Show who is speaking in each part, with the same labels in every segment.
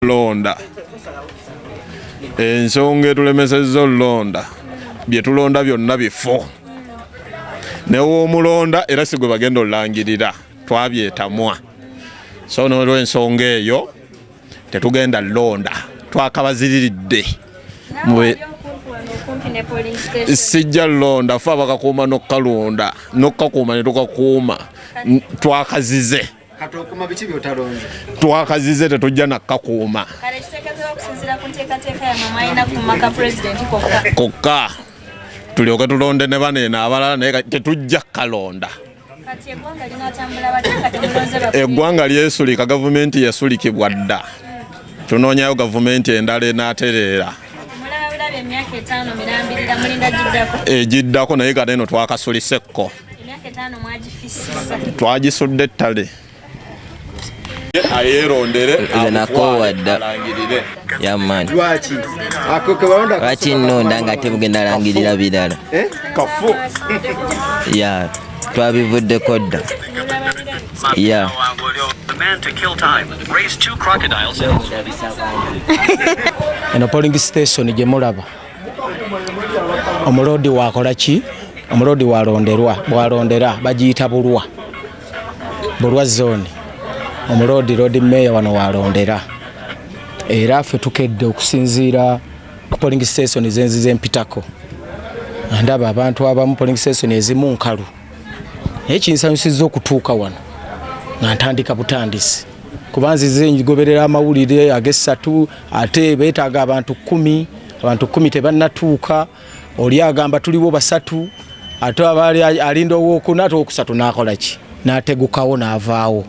Speaker 1: londa ensonga etulemesezza olonda bye tulonda byonna bifo newoomulonda era si gwe bagenda olangirira twabyetamwa so n'olw'ensonga eyo tetugenda londa twakabaziriridde sijja londa fe abakakuuma nokkalonda nokkakuuma ne tukakuuma twakazize twakazize tetujja nakkakuuma kokka tulyoke tulonde ne baneeno abalala naye tetujja kalonda eggwanga lyesulika gavumenti yasulikibwa dda tunoonyayo gavumenti endala enaatereera egiddako naye kati eno twakasulisekko twagisudde ettale ayerondere
Speaker 2: alangirire yamani lwaki nnonda nga temugenda alangirira birala
Speaker 1: kafu
Speaker 2: ya twabivuddeko dda ya
Speaker 3: eno polling station gye mulaba omulodi wakola ki omulodi bwalondera bagiyita bulwa zone omulodi road mayor wano walondera era ffe tukedde okusinziira ku polling station zenzize empitako ndaba abantu abamu polling station ezimu nkalu naye kinsanyusizza okutuuka wano nga ntandika butandisi kuba nzize njigoberera amawulire ag'essatu ate beetaaga abantu 10 abantu 10 tebannatuuka oli agamba tuliwo basatu ate abaali alinda owokuna ate owokusatu n'akola ki n'ategukawo n'avaawo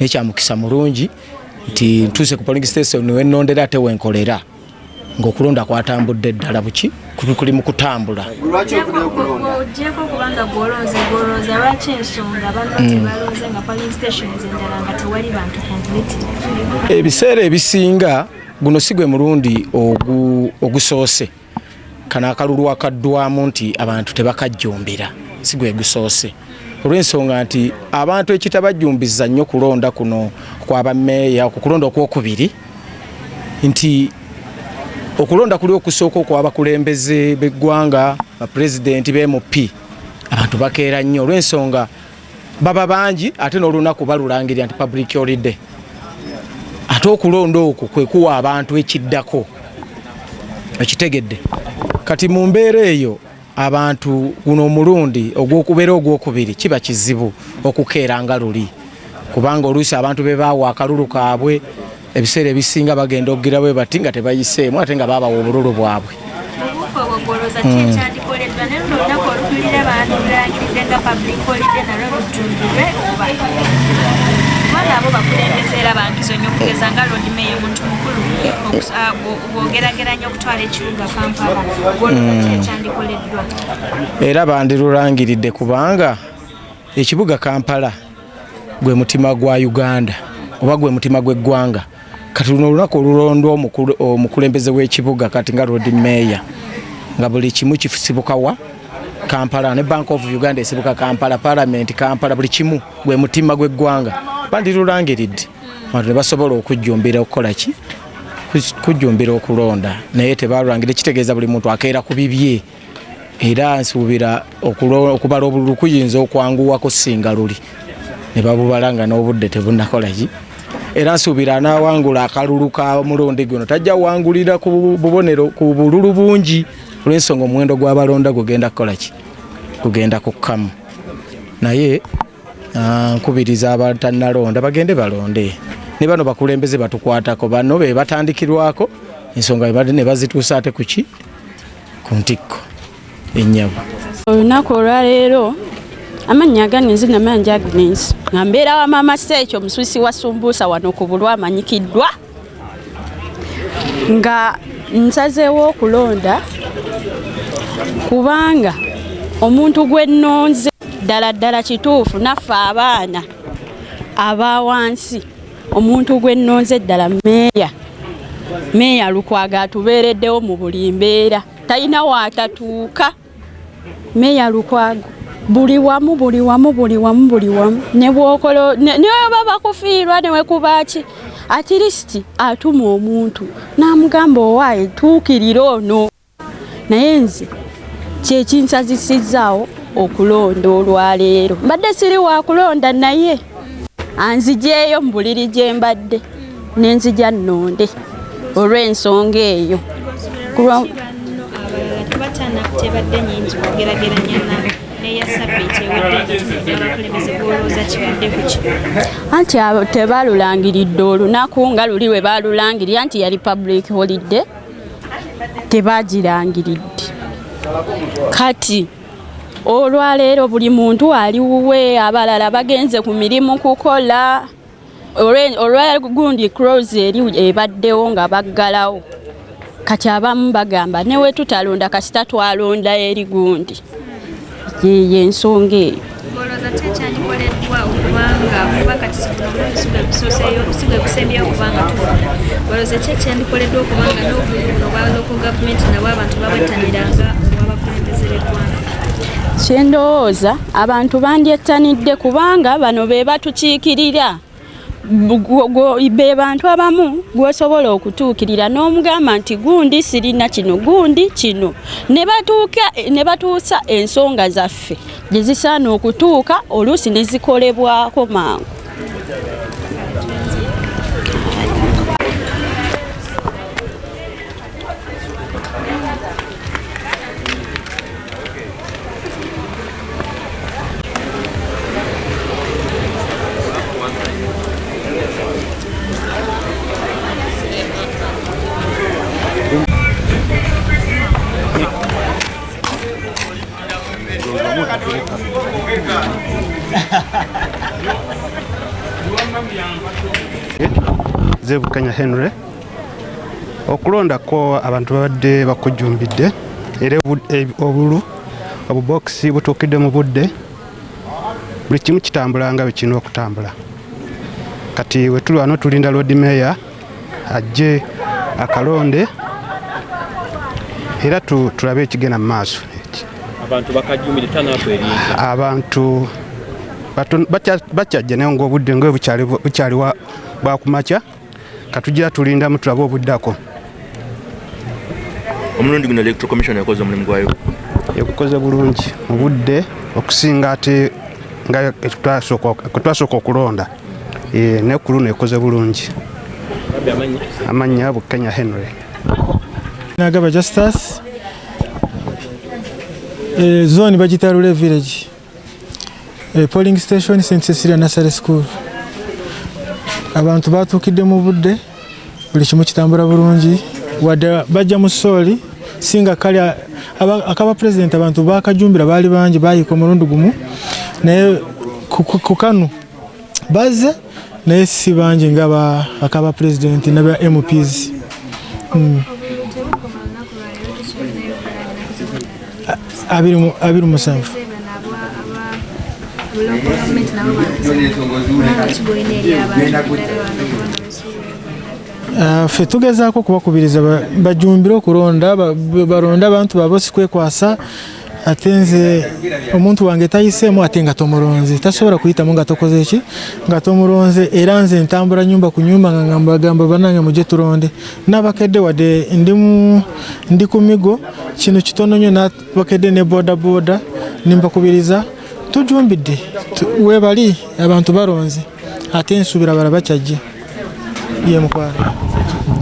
Speaker 3: nekyamukisa mulungi nti ntuuse ku polling station wennondera ate wenkolera ng'okulonda kwatambudde ddala buki kuli mu kutambula
Speaker 4: ogyeko kubanga gwolooza lwaki ensonga abantu tebalooze nga polling stations endala nga tewali bantu complete
Speaker 3: ebiseera ebisinga guno si gwe mulundi ogusoose kano akalulu akaddwamu nti abantu tebakajjumbira si gwe gusoose olw'ensonga nti abantu ekitabajjumbiza nnyo kulonda kuno kw'abameeya okukulonda okwokubiri nti okulonda kuli okusooka okwabakulembeze b'eggwanga bapulezidenti b'MP abantu bakeera nnyo olw'ensonga baba bangi ate n'olunaku balulangirira nti public holiday ate okulonda okwo kwe kuwa abantu ekiddako ekitegedde kati mu mbeera eyo abantu guno omulundi ogw'okubeera ogwokubiri kiba kizibu okukeera nga luli kubanga oluusi abantu be baawa akalulu kaabwe ebiseera ebisinga bagenda okugira bwe bati nga tebayiseemu ate nga baabawa obululu bwabwe
Speaker 4: abo bakulembezera bankizo nnyo okugeza nga Lord Mayor omuntu mukulu bwogerageranya okutwala ekibuga Kampala gwolooza ekyandikoleddwa
Speaker 3: era bandirulangiridde kubanga ekibuga Kampala gwe mutima gwa Uganda oba gwe mutima gw'eggwanga kati luno olunaku olulondwa omukulembeze w'ekibuga kati nga Lord Mayor nga buli kimu kisibuka wa Kampala ne Bank of Uganda esibuka Kampala Parliament Kampala buli kimu gwe mutima gw'eggwanga bandirulangiridde abantu ne basobola okujjumbira okukola ki kujjumbira okulonda naye tebalangirira kitegeeza buli muntu akeera ku bibye era nsuubira okubala obululu kuyinza okwanguwako singa luli ne babubalanga n'obudde tebunnakola ki era nsuubira anaawangula akalulu ka mulundi guno tajja wangulira ku bubonero ku bululu bungi olw'ensonga omuwendo gw'abalonda gugenda kukola ki gugenda kukkamu naye nkubiriza abatannalonda bagende balonde ne bano bakulembeze batukwatako bano be batandikirwako ensonga ne bazituusa ate kuki ku ntikko ennyabo
Speaker 5: olunaku olwaleero amannya gange nzina Manja Agnes nga mbeera wa Mama Seekyo Muswisi wa Sumbuusa wano ku Bulwa amanyikiddwa nga nsazeewo okulonda kubanga omuntu gwe nnonze ddala kituufu naffe abaana abawansi omuntu gwe nnonze ddala meeya Lukwago atubeereddewo mu buli mbeera talina waatatuuka meeya Lukwago buli wamu ne bwokola ne baba bakufiirwa ne wekubaki at least atuma omuntu n'amugamba owaaye tuukirira ono naye nze kyekinsazisizaawo okulonda olwaleero mbadde siri wakulonda naye anzijeeyo mu buliri gye mbadde nenzija nnonde olw'ensonga eyo
Speaker 4: tebadde nyingi ogerageranya neya sabbiiti ewedde abakulembeze bwolowooza kivudde ku ki
Speaker 5: anti abo tebalulangiridde olunaku nga luli lwe balulangirira nti yali public holiday tebagirangiridde kati olwaleero buli muntu ali wuwe abalala bagenze ku mirimu kukola olwagundi close eri ebaddewo nga baggalawo kati abamu bagamba newe tutalonda kasita twalonda eri gundi ye ensonga eyo
Speaker 4: olowooza tekyandikoleddwa okubanga kuba kati siga kusembyeyo okubanga tulonda olowooza tekyandikoleddwa okubanga n'obuno bwa local gavumenti nabo abantu babwettaniranga obwabakulembeze b'eggwanga
Speaker 5: kyendowooza abantu bandyettanidde kubanga bano be batukiikirira be bantu abamu gwosobola okutuukirira n'omugamba nti gundi sirina kino gundi kino ne batuusa ensonga zaffe gye zisaana okutuuka oluusi ne zikolebwako mangu
Speaker 6: Zebukanya Henry okulonda ko abantu babadde bakujumbidde era obulu obuboxi butukidde mu budde buli kimu kitambula nga bikino okutambula kati we tuli wano tulinda Lord Mayor ajje akalonde era tulabe ekigenda mu maaso
Speaker 7: abantu bakajumbidde tanatwerinza abantu bakyajja naye ng'obudde nga bukyali bwakumakya katujja tulindamu tulabe obuddako
Speaker 8: omulundi guno electoral commission yakoze omulimu gwayo
Speaker 6: yagukoze bulungi mu budde okusinga ate nga twasooka okulonda ne ku luno ekoze bulungi amannya Bukenya Henry
Speaker 3: Nagaba Justus zone Bagitarule village polling station St. Cecilia Nursery School abantu batukidde mu budde buli kimu kitambula bulungi wadde bajja mu sooli singa kali akaba president abantu bakajumbira bali bangi bayiko mulundi gumu naye ku kanu baze naye si bangi nga akaba president n'aba MPs abiru musanvu ffe tugezaako kubakubiriza bajumbire okulonda balonda abantu babosi kwekwasa ate nze omuntu wange tayiseemu ate nga tomulonze tasobola kuyitamu nga tokoze eki nga tomulonze era nze ntambula nyumba ku nyumba nga ngambagamba banange mujje tulonde n'abakedde wadde ndi ku migo kino kitono nnyo n'abakedde ne bodaboda nimbakubiriza tujumbidde webali abantu balonze ate nsubira bala bakyajje ye mukwano